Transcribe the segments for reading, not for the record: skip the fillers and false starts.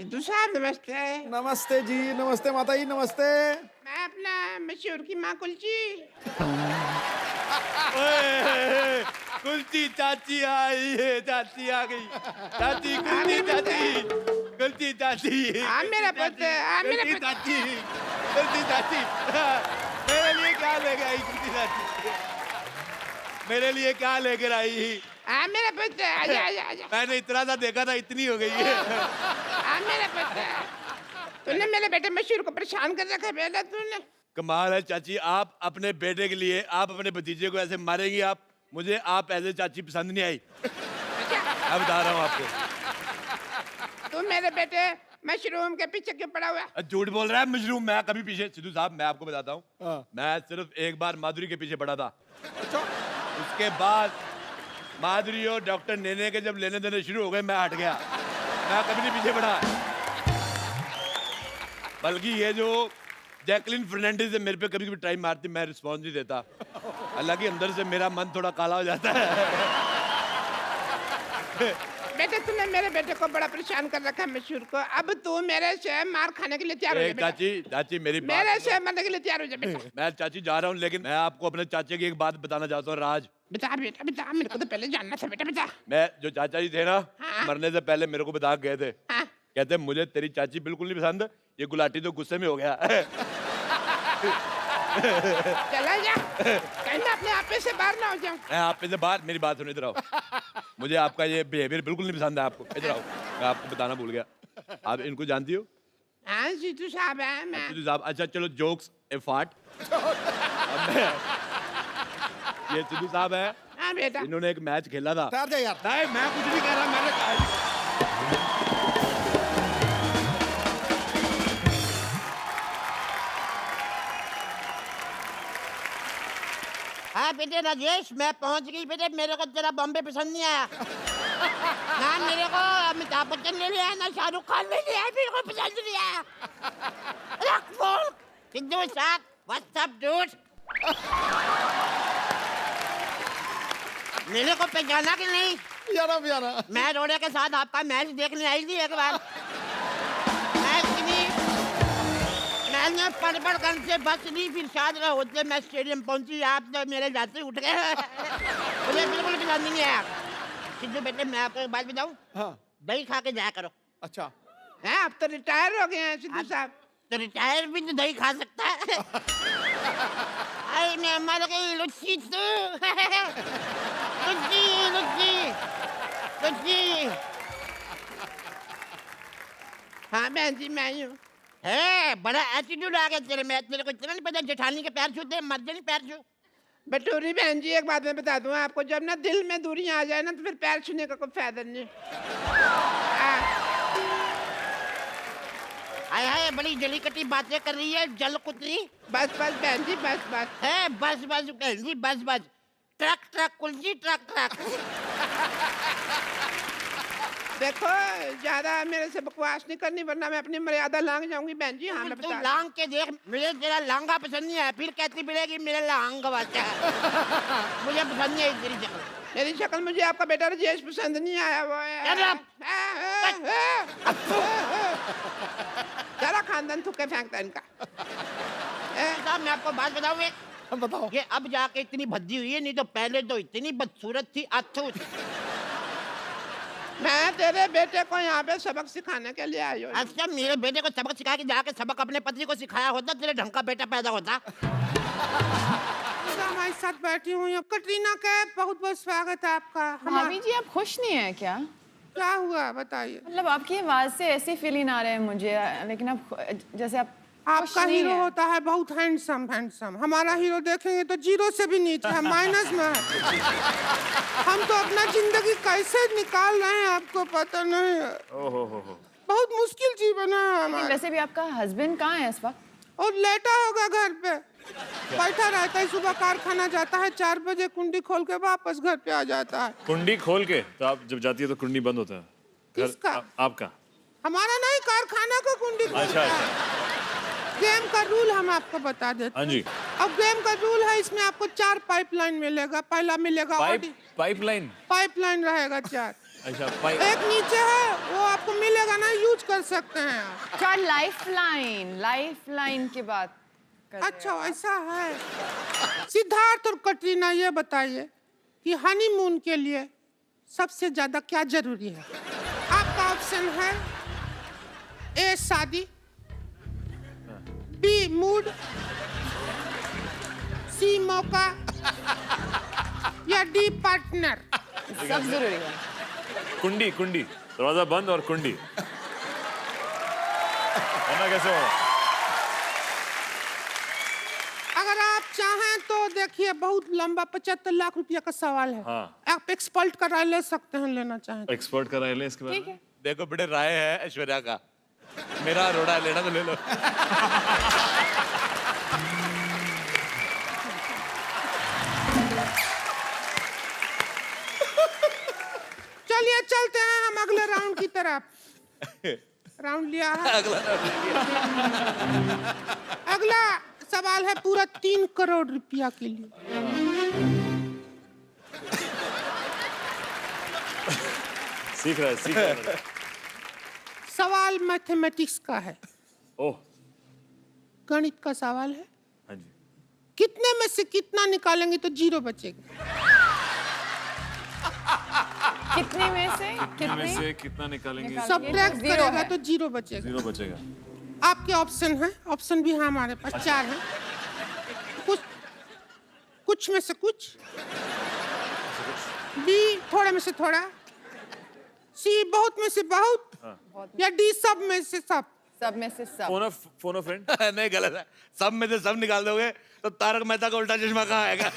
सिद्धू साहब नमस्ते। नमस्ते जी, नमस्ते माता जी, नमस्ते। मैं अपना मशहूर की माँ कुलची। ओए, कुलची चाची आई है, चाची आ गई। चाची कुलची चाची, कुलची चाची। हाँ मेरा पुत्र, हाँ मेरा कुलची पुत्र। चाची, कुलची चाची। मेरे लिए क्या लेके आई कुलची चाची? मेरे लिए क्या लेकर आई? हाँ मेरा पुत्र, आजा आजा आजा। मैंने इतना सा देखा था, इतनी हो गई है। हाँ मेरा पुत्र। तूने मेरे बेटे मशहूर को परेशान कर रखा है बेटा तूने। कमाल है चाची, आप अपने बेटे के लिए, आप अपने भतीजे को ऐसे मारेंगी आप? मुझे आप ऐसे चाची पसंद नहीं आई। मैं बता रहा हूँ आपको। तू मेरे बेटे मशरूम के पीछे क्यों पड़ा हुआ है? झूठ बोल रहा है मशरूम, मैं कभी पीछे, सिद्धू साहब मैं आपको बताता हूँ, हाँ। मैं सिर्फ एक बार माधुरी के पीछे पड़ा था। अच्छा, उसके बाद माधुरी और डॉक्टर नेने के जब लेने देने शुरू हो गए, मैं हट गया। मैं कभी नहीं पीछे पड़ा। बल्कि ये जो जैकलिन फर्नांडिस है, मेरे पे कभी कभी टाइम मारती, मैं रिस्पॉन्स नहीं देता। हालांकि अंदर से मेरा मन थोड़ा काला हो जाता है। बेटे तूने मेरे बेटे को बड़ा परेशान कर रखा है मशहूर को। अब तू मेरे से मार खाने के लिए तैयार हो जा बेटा। चाची, चाची मेरी बात मेरे सुनो। से मरने के लिए तैयार हो जा बेटा। मैं चाची जा रहा हूँ, लेकिन मैं आपको अपने चाचे की एक बात बताना चाहता हूँ, राज। बता बेटा बता, मेरे को तो पहले जानना था बेटा बता। मैं जो चाचा जी थे ना, हाँ। मरने से पहले मेरे को बता के गए थे। हाँ। कहते मुझे तेरी चाची बिल्कुल नहीं पसंद, ये गुलाटी तो गुस्से में हो गया। चला जा, कहीं मैं अपने आप से बाहर ना हो जाऊं। मैं आप पे से बाहर, मेरी बात सुनो, इधर आओ। मुझे आपका ये बिहेवियर बिल्कुल नहीं पसंद है आपको, इधर आओ। मैं आपको बताना भूल गया, आप इनको जानती हो? हाँ सिद्धू साहब है मैं। सिद्धू साहब, अच्छा चलो जोक्स ए फाट। ये सिद्धू साहब है, हाँ बेटा। इन्होंने एक मैच खेला था। ठहर जा यार। नहीं मैं कुछ नहीं कह रहा, मैंने कहा। हाँ बेटे राजेश, मैं पहुंच गई बेटे। मेरे को तेरा बॉम्बे पसंद नहीं आया। ना मेरे को अमिताभ बच्चन ले लिया, ना शाहरुख खान ले लिया, मेरे को पसंद नहीं आया। रख फोन। सिद्धू साहब, व्हाट्स अप डूड? मेरे को पहचाना कि नहीं? यारा प्यारा। मैं रोड़े के साथ आपका मैच देखने आई थी एक बार। मैंने पड़ कर से बस नहीं, फिर शायद होते मैं स्टेडियम पहुंची, आप तो मेरे जाते उठ गए। मुझे बिल्कुल पसंद नहीं आया। सिद्धू बेटे मैं आपको एक बात बताऊं, हाँ, दही खा के जाया करो। अच्छा। हैं आप तो रिटायर हो गए हैं सिद्धू साहब। तो रिटायर भी तो दही खा सकता है। आई मैं मर गई लुच्ची तू। लुच्ची लुच्ची लुच्ची। हाँ बहन जी मैं ही हूँ। है बड़ा एटीट्यूड आ गया तेरे में। तेरे को इतना नहीं पता जेठानी के पैर छूते, मर्द नहीं पैर छू। बटूरी बहन जी एक बात मैं बता दूं आपको, जब ना दिल में दूरियां आ जाए ना तो फिर पैर छूने का कोई फायदा नहीं। हाय हाय बड़ी जली कटी बातें कर रही है जल कुतरी। बस बस बहन जी बस बस है, बस बस बहन जी बस बस। ट्रक ट्रक कुलजी ट्रक ट्रक। देखो ज्यादा मेरे से बकवास नहीं करनी, वरना मैं अपनी मर्यादा लांग जाऊंगी बहन जी। हाँ मैं बता लांग के देख, मुझे तेरा लांगा पसंद नहीं है, फिर कहती मिलेगी मेरे लांग वाचा। मुझे पसंद नहीं है तेरी शक्ल। मेरी शक्ल मुझे आपका बेटा राजेश पसंद नहीं आया। वो सारा खानदान थूके फेंकता है इनका। साहब मैं आपको बात बताऊं एक, बताओ। ये अब जाके इतनी भद्दी हुई है, नहीं तो पहले तो इतनी बदसूरत थी। अथू मैं तेरे बेटे को यहाँ पे सबक सिखाने के लिए आई हूँ। अच्छा मेरे बेटे को सबक सिखा के जाके सबक अपने पति को सिखाया होता, तेरे ढंग का बेटा पैदा होता। हमारे साथ बैठी हूँ कटरीना कैफ, बहुत बहुत स्वागत है आपका। भाभी जी आप खुश नहीं है क्या? क्या हुआ बताइए। मतलब आपकी आवाज से ऐसे फीलिंग आ रहे हैं मुझे, लेकिन आप जैसे आप आपका हीरो होता है बहुत हैंडसम हैंडसम, हमारा हीरो देखेंगे तो जीरो से भी नीचे है, माइनस में है। हम तो अपना जिंदगी कैसे निकाल रहे हैं आपको पता नहीं है। बहुत मुश्किल जीवन है हमारा। वैसे भी आपका हस्बैंड कहाँ है इस वक्त? और लेटा होगा घर पे, बैठा रहता है। सुबह कारखाना जाता है 4 बजे, कुंडी खोल के वापस घर पे आ जाता है। कुंडी खोल के? तो आप जब जाती है तो कुंडी बंद होता है? किसका? आपका? हमारा नहीं, कारखाना को कुंडी खोलता है। गेम का रूल हम आपको बता देते हैं। हाँ जी। अब गेम का रूल है, इसमें आपको 4 पाइपलाइन मिलेगा। पहला मिलेगा पाइपलाइन? पाइपलाइन रहेगा 4। अच्छा पाइप एक नीचे है, वो आपको मिलेगा ना, यूज कर सकते हैं आप। अच्छा लाइफ लाइन की बात कर रहे हो। अच्छा ऐसा है। सिद्धार्थ और कटरीना, ये बताइए कि हनीमून के लिए सबसे ज्यादा क्या जरूरी है? आपका ऑप्शन है ए शादी, बी मूड, सी मौका, या डी पार्टनर। सब जरूरी है। कुंडी कुंडी दरवाजा बंद और कुंडी वरना कैसे होगा? अगर आप चाहें तो देखिए, बहुत लंबा 75 लाख रुपया का सवाल है। हाँ। आप एक्सपर्ट का राय ले सकते हैं, लेना चाहें तो। एक्सपर्ट का राय ले इसके बारे ठीक में। है। देखो बेटे, राय है ऐश्वर्या का, मेरा रोड़ा लेना तो ले लो। चलिए चलते हैं हम अगले राउंड की तरफ। राउंड लिया है। अगला सवाल है पूरा 3 करोड़ रुपया के लिए। सीख रहा है सवाल मैथमेटिक्स का है, ओह गणित का सवाल है। हाँ जी कितने में से कितना निकालेंगे तो 0 बचेगा? कितने में से में कितने से कितना निकालेंगे? निकाल- सब्ट्रैक्ट जीरो करेगा है। तो 0 बचेगा। जीरो बचेगा। आपके ऑप्शन है, ऑप्शन भी है हमारे पास, 4 है। कुछ में से कुछ, बी थोड़े में से थोड़ा, सी बहुत में से बहुत, या डी सब में से सब। सब में से सब। फोन ऑफ फ्रेंड नहीं, गलत है। सब में से सब निकाल दोगे तो तारक मेहता का उल्टा चश्मा कहाँ आएगा?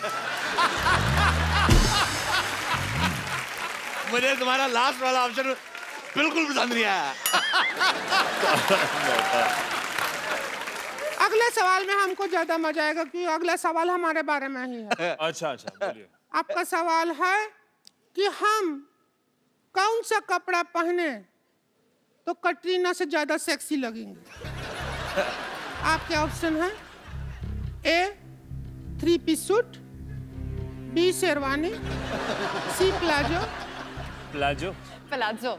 मुझे तुम्हारा लास्ट वाला ऑप्शन बिल्कुल पसंद नहीं आया। अगले सवाल में हमको ज्यादा मजा आएगा, क्योंकि अगला सवाल हमारे बारे में ही है। अच्छा बोलिए। आपका सवाल है कि हम कौन सा कपड़ा पहने तो कटरीना से ज्यादा सेक्सी लगेंगे? आपके ऑप्शन है A 3 piece suit, B sherwani, C palazzo. Palazzo palazzo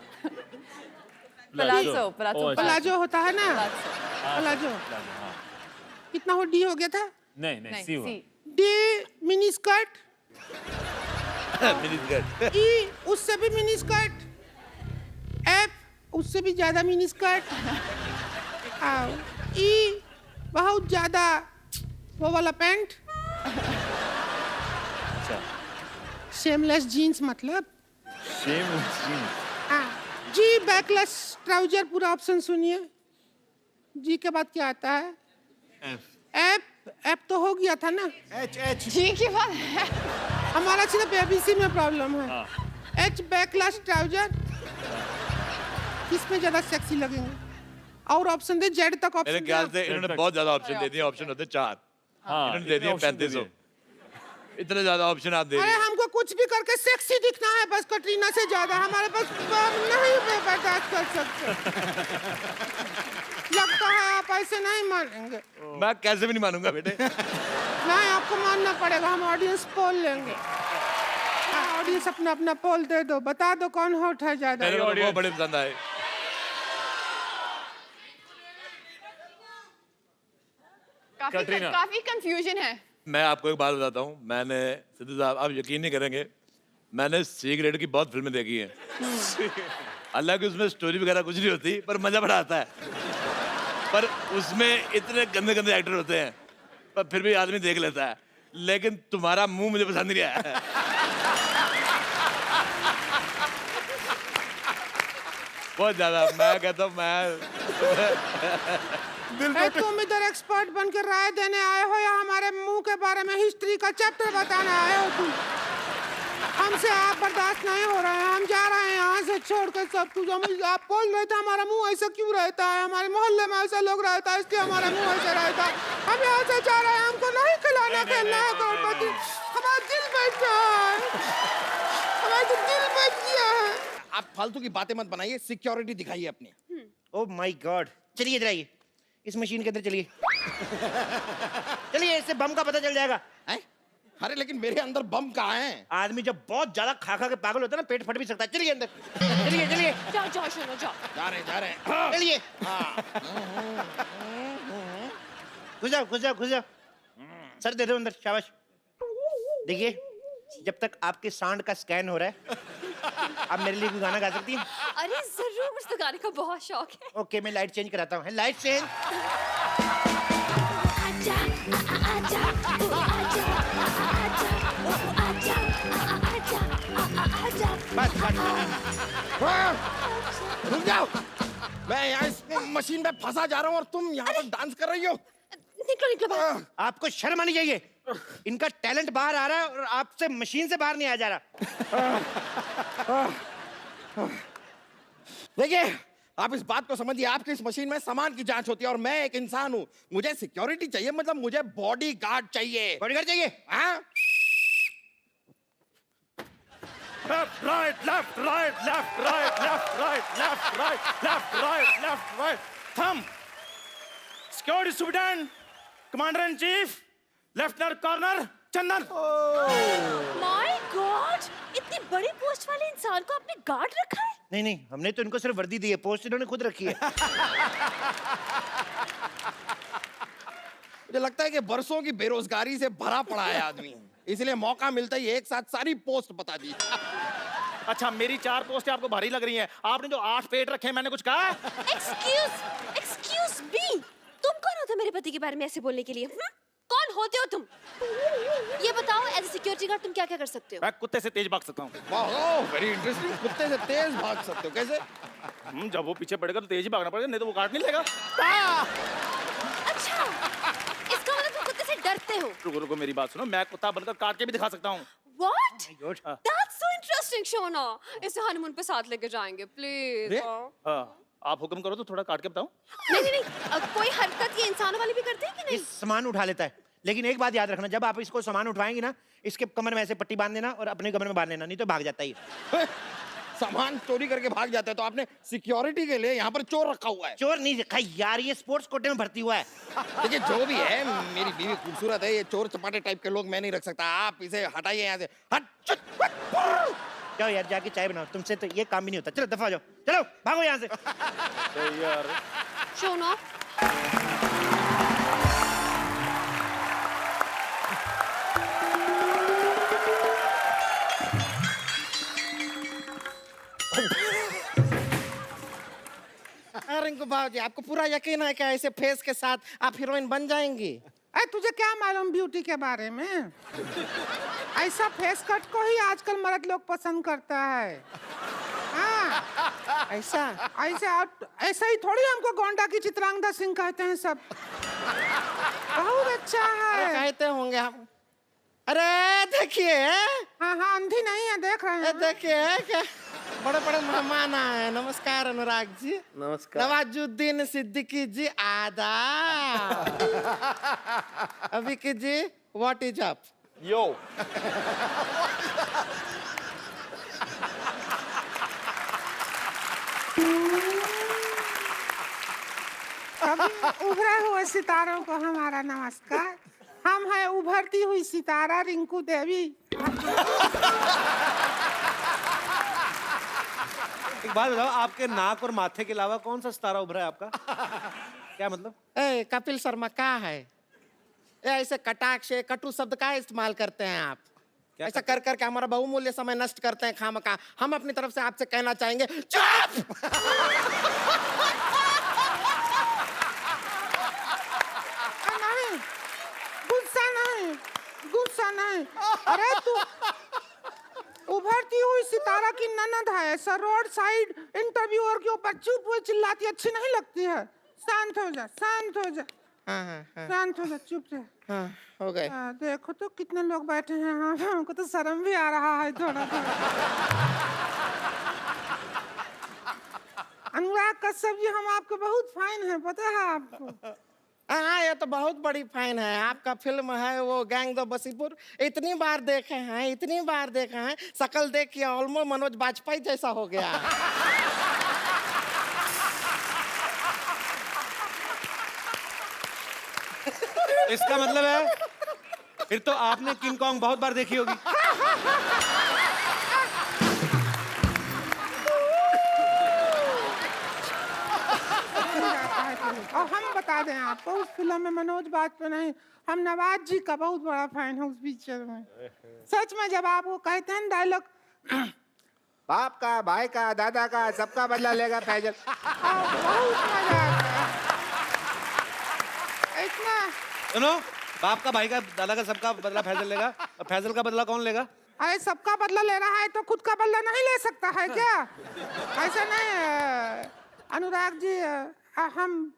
palazzo palazzo palazzo होता है ना, प्लाजो। प्लाजो। कितना हो, डी हो गया था? नहीं सी हुआ। D mini skirt, miniskirt. E उससे भी मिनी स्कर्ट, एफ उससे भी ज्यादा मिनी स्कर्ट, ई बहुत ज्यादा वो वाला पैंट, अच्छा शेमलेस जीन्स मतलब, शेम जी बैकलेस ट्राउजर। पूरा ऑप्शन सुनिए, जी के बाद क्या आता है? एफ तो हो गया था ना। जी की बात है। हमारा सिर्फ एबीसी में प्रॉब्लम है। एच बैकलेस ट्राउजर, किस में ज्यादा सेक्सी लगेंगे? और ऑप्शन दे, जेड तक मेरे ऑप्शन। ख्याल से इन्होंने बहुत ज्यादा ऑप्शन दे दिए। ऑप्शन होते 4, हाँ इन्होंने दे दिए 3500। इतने ज्यादा ऑप्शन आप दे अरे दिए। हमको कुछ भी करके सेक्सी दिखना है बस, कटरीना से ज्यादा हमारे पास हम नहीं बर्दाश्त कर सकते। लगता है आप ऐसे नहीं मानेंगे। मैं कैसे भी नहीं मानूंगा बेटे। नहीं, आपको मानना पड़ेगा। हम ऑडियंस पोल लेंगे। ऑडियंस अपना अपना पोल दे दो, बता दो कौन हॉट है ज्यादा। मेरे को वो बड़े पसंद आए। कटरीना। काफी कंफ्यूजन है। मैं आपको एक बात बताता हूँ। मैंने, सिद्धू साहब आप यकीन नहीं करेंगे, मैंने सी ग्रेड की बहुत फिल्में देखी हैं। हालांकि उसमें स्टोरी वगैरह कुछ नहीं होती, पर मजा बड़ा आता है। पर उसमें इतने गंदे गंदे एक्टर होते हैं, पर फिर भी आदमी देख लेता है। लेकिन तुम्हारा मुंह मुझे पसंद नहीं आया। बहुत ज्यादा। मैं कहता हूँ तुम इधर एक्सपर्ट बन के राय देने आए हो या हमारे मुंह के बारे में हिस्ट्री का चैप्टर बताने आए हो तुम? हमसे आप बर्दाश्त नहीं हो रहे हैं, हम जा रहे हैं यहाँ से छोड़ कर सब कुछ। आप बोल रहे थे हमारा मुंह ऐसा क्यों रहता है, हमारे मोहल्ले में ऐसा लोग रहता है इसलिए हमारा मुंह ऐसा रहता है। हम यहाँ से जा रहे हैं, हमको नहीं खिलाना खेलना है करोड़पति। हमारा दिल बैठ गया है, हमारा तो दिल बैठ गया है। आप फालतू की बातें मत बनाइए, सिक्योरिटी दिखाइए अपनी। ओह माय गॉड, चलिए इधर आइए, इस मशीन के अंदर चलिए। चलिए, इससे बम का पता चल जाएगा। हैं? अरे लेकिन मेरे अंदर बम कहाँ है? आदमी जब बहुत ज्यादा खा खा के पागल होता है ना, पेट फट भी सकता है। चलिए अंदर, चलिए चलिए। जाओ जाओ शोनो जाओ। जा रहे हैं। चलिए। घुस जाओ घुस जाओ घुस जाओ। सर दे दो अंदर, शाबाश। देखिए, जब तक आपके सांड का स्कैन हो रहा है, आप मेरे लिए कोई गाना गा सकती हैं? अरे जरूर, मुझे तो गाने का बहुत शौक है। ओके, मैं लाइट चेंज कराता हूँ। Light change. आजा आजा आजा आजा आजा। बस बस। रुक जाओ, मैं यहाँ इस मशीन में फंसा जा रहा हूँ और तुम यहाँ पर डांस कर रही हो। निकलो निकलो बाहर। आपको शर्म आनी चाहिए। इनका टैलेंट बाहर आ रहा है और आपसे मशीन से बाहर नहीं आ जा रहा। देखिए, आप इस बात को समझिए, आपकी इस मशीन में सामान की जांच होती है और मैं एक इंसान हूँ। मुझे सिक्योरिटी चाहिए, मतलब मुझे बॉडी गार्ड चाहिए। बॉडी गार्ड चाहिए? हाँ। Left, right, left, right, left, right, left, right, left, right, left, right, left, right. Thumb. Security Superintendent, Commander in Chief, Lieutenant Colonel Chandan. My God, इतनी बड़ी पोस्ट वाले इंसान को आपने गार्ड रखा है? नहीं नहीं, हमने तो इनको सिर्फ वर्दी दी है, पोस्ट इन्होंने खुद रखी है। मुझे लगता है कि बरसों की बेरोजगारी से भरा पड़ा है आदमी, इसलिए मौका मिलता ही एक साथ सारी पोस्ट बता दी। अच्छा, मेरी 4 पोस्टें आपको भारी लग रही हैं। आपने जो 8 पेट रखे हैं, मैंने कुछ कहा? एक्सक्यूज मी, तुम कौन होते हो मेरे पति के बारे में ऐसे बोलने के लिए? कौन होते हो तुम? ये बताओ, एज ए सिक्योरिटी गार्ड तुम क्या क्या कर सकते हो? मैं कुत्ते से तेज भाग सकता हूँ। वाह, वेरी इंटरेस्टिंग। कुत्ते से तेज भाग सकते हो? कैसे? जब वो पीछे पड़ेगा तो तेज ही भागना पड़ेगा, नहीं तो वो काट नहीं लेगा। अच्छा, इसका मतलब तुम कुत्ते से डरते हो? रुको रुको, मेरी बात सुनो, मैं कुत्ता बनकर काट के भी दिखा सकता हूँ। What? That's so interesting, Shona. इसे हनीमून पे साथ लेके जाएंगे, प्लीज। हाँ, आप हुक्म करो तो थोड़ा काट के बताऊं। नहीं नहीं नहीं, कोई हरकत ये इंसानों वाली भी करते हैं कि ये नहीं? सामान उठा लेता है, लेकिन एक बात याद रखना, जब आप इसको सामान उठवाएंगे ना, इसके कमर में ऐसे पट्टी बांध देना और अपने कमर में बांध लेना, नहीं तो भाग जाता है। सामान चोरी करके भाग जाता है, तो आपने सिक्योरिटी के लिए यहाँ पर चोर रखा हुआ है? चोर नहीं रखा यार, ये स्पोर्ट्स कोटे में भर्ती हुआ है। देखिए, जो भी है, मेरी बीवी खूबसूरत है, ये चोर चपाटे टाइप के लोग मैं नहीं रख सकता। आप इसे हटाइए यहाँ से। हट। जाओ यार, जाके चाय बनाओ, तुमसे तो ये काम भी नहीं होता। चलो दफा हो जाओ, चलो भागो यहाँ से। यार शोना, रिंकू बाबूजी, आपको पूरा यकीन है कि ऐसे फेस के साथ आप हीरोइन बन जाएंगी? अरे तुझे क्या मालूम ब्यूटी के बारे में? ऐसा फेस कट को ही आजकल मर्द लोग पसंद करता है। हाँ, ऐसा ऐसा ही थोड़ी हमको गोंडा की चित्रांगदा सिंह कहते हैं सब। बहुत अच्छा है। कहते होंगे हम। अरे देखिए, हाँ हाँ, अंधी नहीं है, देख रहे हैं। देखिए क्या बड़े बड़े मेहमान आए। नमस्कार अनुराग जी। नमस्कार। नवाजुद्दीन सिद्दीकी जी, आदाब। अभिकी जी, व्हाट इज अप? यो सभी उभरे हुए सितारों को हमारा नमस्कार। हम हैं उभरती हुई सितारा रिंकू देवी। एक बात बताओ, आपके नाक और माथे के अलावा कौन सा सितारा उभरा है आपका? क्या मतलब? ए, कपिल शर्मा क्या है? ऐसे कटाक्ष कटु शब्द का इस्तेमाल करते हैं आप? ऐसा कर करके हमारा बहुमूल्य समय नष्ट करते हैं खामखा। हम अपनी तरफ से आपसे कहना चाहेंगे, चुप! नहीं, गुस्सा नहीं। अरे तू उभरती हुई सितारा की ननद है, सर रोड साइड इंटरव्यूअर के ऊपर चुप हुए चिल्लाती अच्छी नहीं लगती है। शांत हो जा, शांत हो जा। शांत हो जा, चुप जा। हाँ, हो गए। देखो तो कितने लोग बैठे हैं। हाँ, हमको तो शर्म भी आ रहा है थोड़ा थोड़ा। अनुराग कश्यप जी, हम आपके बहुत फैन हैं, पता है आपको? हाँ, ये तो बहुत बड़ी फैन है। आपका फिल्म है वो गैंग द बसीपुर, इतनी बार देखे हैं, शकल देख के ऑलमोस्ट मनोज बाजपेयी जैसा हो गया। इसका मतलब है फिर तो आपने किंग कॉन्ग बहुत बार देखी होगी। और हम बता दें आपको, उस फिल्म में मनोज बाजपेयी नहीं, हम नवाज जी का बहुत बड़ा फैन है उस पिक्चर में। सच में जब आप वो कहते हैं डायलॉग, बाप का, भाई का, दादा का, सबका बदला लेगा फैजल, बहुत मजा आता है। इतना सुनो, बाप का, भाई का, दादा का, सबका बदला फैजल लेगा, और फैजल का बदला कौन लेगा? अरे सबका बदला ले रहा है तो खुद का बदला नहीं ले सकता है क्या? ऐसा नहीं अनुराग जी, हम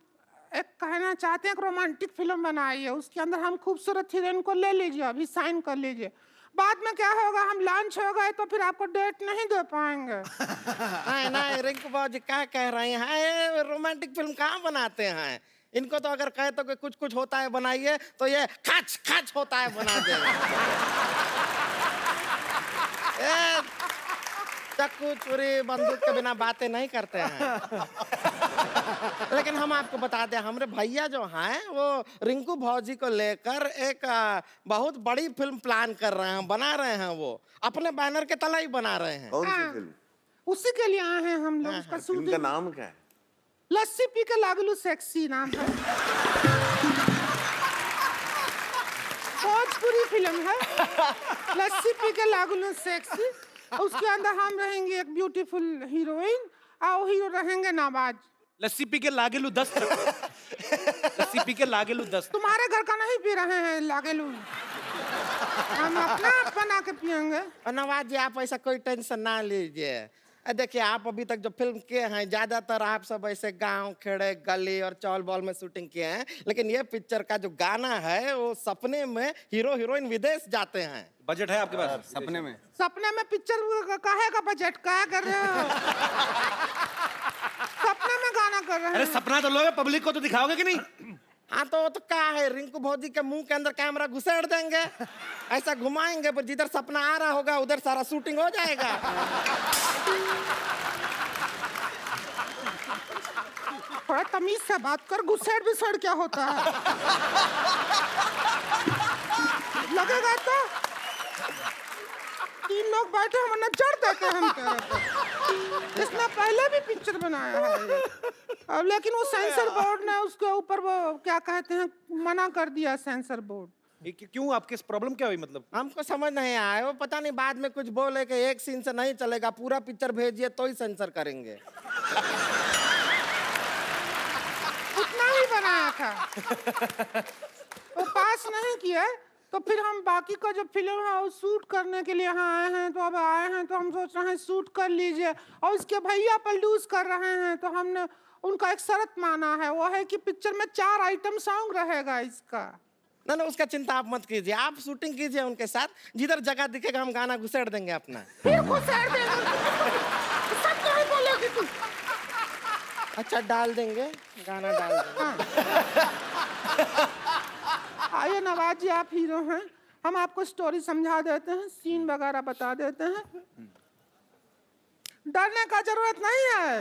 एक कहना चाहते हैं, एक रोमांटिक फिल्म बनाई है, उसके अंदर हम खूबसूरत हीरोइन को ले लीजिए, अभी साइन कर लीजिए। बाद में क्या होगा, हम लॉन्च हो गए तो फिर आपको डेट नहीं दे पाएंगे। नहीं नहीं रिंकू बाबू जी क्या कह रहे हैं, ये रोमांटिक फिल्म कहाँ बनाते हैं? इनको तो अगर कहे तो कि कुछ कुछ होता है बनाइए, तो ये खच खच होता है बना देंगे। चाकू छुरी बंदूक के बिना बातें नहीं करते हैं। लेकिन हम आपको बता दें, हमारे भैया जो हैं वो रिंकू भौजी को लेकर एक बहुत बड़ी फिल्म प्लान कर रहे हैं, बना रहे हैं। वो अपने बैनर के तले ही बना रहे हैं। कौन सी फिल्म? उसी के लिए आए हैं हम लोग। उसका फिल्म का नाम क्या है? लस्सी पी के लागलू सेक्सी नाम है। भोजपुरी फिल्म है, लस्सी पी के लागलू सेक्सी। उसके अंदर हम रहेंगे एक ब्यूटीफुल हीरोइन और हीरो रहेंगे नवाज। लस्सी पी के लागेलू 10। लस्सी पी के लागेलू 10। तुम्हारे घर का नहीं पी रहे हैं लागेलू, हम अपना बना के पियेंगे। और नवाज जी आप ऐसा कोई टेंशन ना लीजिए। देखिए आप अभी तक जो फिल्म किए हैं ज्यादातर आप सब ऐसे गांव खेड़े गली और चौल बॉल में शूटिंग किए हैं, लेकिन ये पिक्चर का जो गाना है वो सपने में हीरो हीरोइन विदेश जाते हैं। बजट है आपके पास? सपने में? सपने में पिक्चर काहे का बजट, क्या कर रहे हो? सपने में गाना कर रहे हैं। अरे सपना तो लोगे, पब्लिक को तो दिखाओगे कि नहीं? हाँ तो क्या है, रिंकू भौजी के मुंह के अंदर कैमरा घुसेड़ देंगे, ऐसा घुमाएंगे, पर जिधर सपना आ रहा होगा उधर सारा शूटिंग हो जाएगा। थोड़ा तमीज से बात कर, घुसेड़ बिसेड़ क्या होता है? लगेगा तो 3 लोग बैठे हम नजर देते हैं हम तेरे पे। इसने पहले भी पिक्चर बनाया है अब, लेकिन वो सेंसर बोर्ड ने उसके ऊपर वो क्या कहते हैं मना कर दिया, सेंसर बोर्ड। क्यों, आपके प्रॉब्लम क्या हुई? मतलब हमको समझ नहीं आया, वो पता नहीं बाद में कुछ बोले कि एक सीन से नहीं चलेगा, पूरा पिक्चर भेजिए तो ही सेंसर करेंगे। उतना ही बनाया था, वो पास नहीं किया। तो फिर हम बाकी का जो फिल्म है वो शूट करने के लिए यहाँ आए हैं, तो अब आए हैं तो हम सोच रहे हैं शूट कर लीजिए। और इसके भैया प्रोड्यूस कर रहे हैं, तो हमने उनका एक शर्त माना है, वो है कि पिक्चर में 4 आइटम सॉन्ग रहेगा इसका। ना ना उसका चिंता आप मत कीजिए, आप शूटिंग कीजिए उनके साथ, जिधर जगह दिखेगा हम गाना घुसेड़ देंगे अपना। फिर घुसेड़ देंगे, सब नहीं बोलेगी तू। अच्छा डाल देंगे, गाना डाल देंगे। आइए नवाज जी, आप हीरो हैं, हम आपको स्टोरी समझा देते हैं, सीन वगैरह बता देते हैं। डरने का जरूरत नहीं है।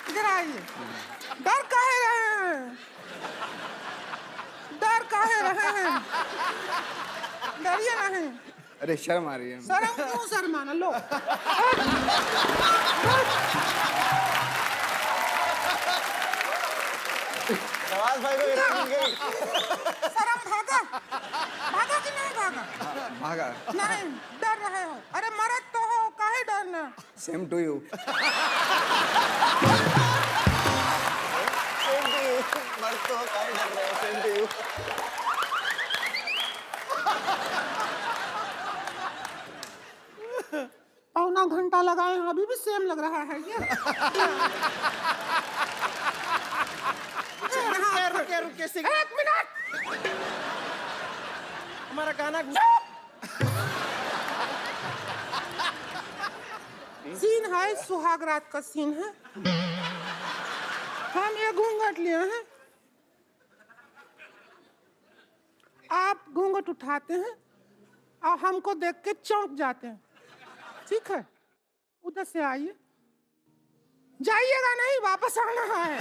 इधर आइए। डर काहे रहे हैं? डर काहे रहे हैं? डरिए नहीं। अरे शर्म आ रही है। शर्म क्यों शर्माना, लो। नवाज भाई को इतनी गई। शर्म भागा, भागा कि नहीं भागा? भागा। नहीं, डर रहे हो। अरे मरद तो हो, काहे डरना? Same to you. मर्द तो हो, काहे डर रहे हो? Same to you. पौना घंटा लगाए हैं, अभी भी सेम लग रहा है क्या? रुके रुके रुके 1 मिनट। हमारा गाना सीन है, सुहाग रात का सीन है। हम ये घूंघट लिए हैं, आप घूंघट उठाते हैं और हमको देख के चौंक जाते हैं, ठीक है? उधर से आइए, जाइएगा नहीं, वापस आना है।